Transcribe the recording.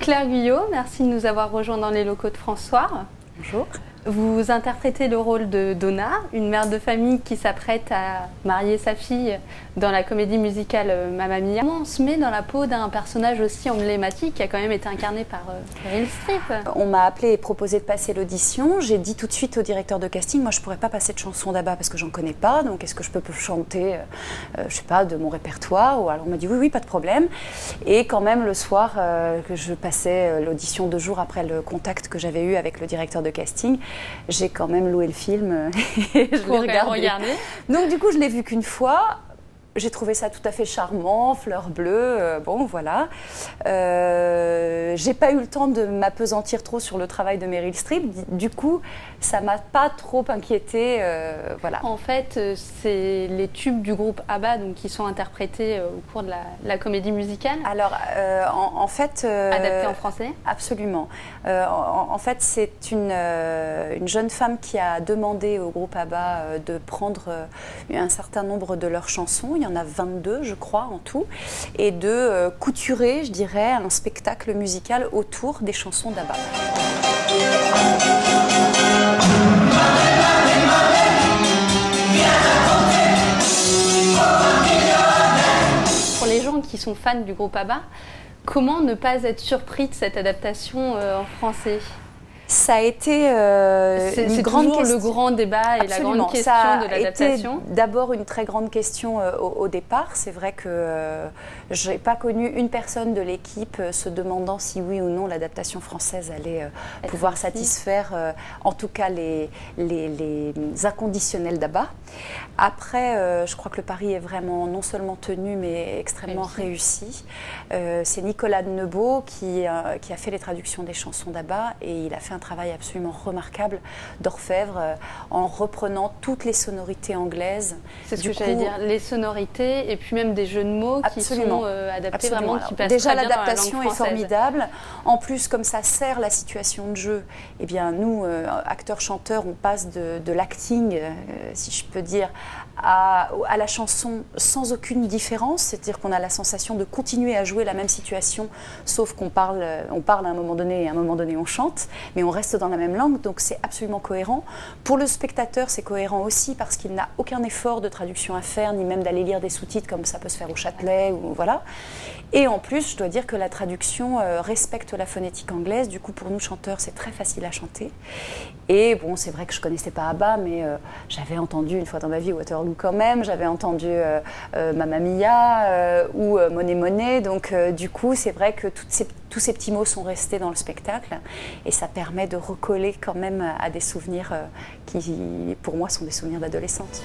Claire Guyot, merci de nous avoir rejoints dans les locaux de France Soir. Bonjour. Vous interprétez le rôle de Donna, une mère de famille qui s'apprête à marier sa fille dans la comédie musicale Mamma Mia. Comment on se met dans la peau d'un personnage aussi emblématique qui a quand même été incarné par Meryl Streep? On m'a appelé et proposé de passer l'audition. J'ai dit tout de suite au directeur de casting, moi je pourrais pas passer de chansons d'Abba parce que j'en connais pas, donc est-ce que je peux chanter, je sais pas, de mon répertoire? Ou alors on m'a dit oui, pas de problème. Et quand même le soir que je passais l'audition 2 jours après le contact que j'avais eu avec le directeur de casting, j'ai quand même loué le film et je l'ai regardé. Donc du coup, je l'ai vu qu'une fois. J'ai trouvé ça tout à fait charmant, fleur bleue, bon voilà. J'ai pas eu le temps de m'appesantir trop sur le travail de Meryl Streep, du coup ça m'a pas trop inquiétée, voilà. En fait, c'est les tubes du groupe ABBA donc, qui sont interprétés au cours de la comédie musicale. Alors, en fait... adapté en français? Absolument. En fait, c'est une jeune femme qui a demandé au groupe ABBA de prendre un certain nombre de leurs chansons. Il y en a 22, je crois, en tout, et de couturer, je dirais, un spectacle musical autour des chansons d'ABBA. Pour les gens qui sont fans du groupe ABBA, comment ne pas être surpris de cette adaptation en français? Ça a été une grande question. Le grand débat et la grande question de l'adaptation. D'abord une très grande question au départ. C'est vrai que je n'ai pas connu une personne de l'équipe se demandant si oui ou non l'adaptation française allait pouvoir satisfaire en tout cas les inconditionnels d'ABBA. Après, je crois que le pari est vraiment non seulement tenu mais extrêmement réussi. C'est Nicolas Nebeau qui a fait les traductions des chansons d'ABBA et il a fait un travail absolument remarquable d'orfèvre en reprenant toutes les sonorités anglaises. C'est ce que j'allais dire, les sonorités et puis même des jeux de mots qui sont adaptés vraiment, qui passent déjà très bien l'adaptation est formidable. En plus, comme ça sert la situation de jeu, eh bien nous, acteurs-chanteurs, on passe de l'acting, si je peux dire, à la chanson sans aucune différence, c'est-à-dire qu'on a la sensation de continuer à jouer la même situation, sauf qu'on parle à un moment donné et à un moment donné on chante, mais on reste dans la même langue, donc c'est absolument cohérent. Pour le spectateur, c'est cohérent aussi parce qu'il n'a aucun effort de traduction à faire, ni même d'aller lire des sous-titres comme ça peut se faire au Châtelet, ou voilà. Et en plus, je dois dire que la traduction respecte la phonétique anglaise, du coup pour nous chanteurs, c'est très facile à chanter. Et bon, c'est vrai que je ne connaissais pas ABBA, mais j'avais entendu une fois dans ma vie Waterloo quand même, j'avais entendu Mamma Mia ou Money Money, donc du coup c'est vrai que tous ces petits mots sont restés dans le spectacle et ça permet de recoller quand même à des souvenirs qui pour moi sont des souvenirs d'adolescente.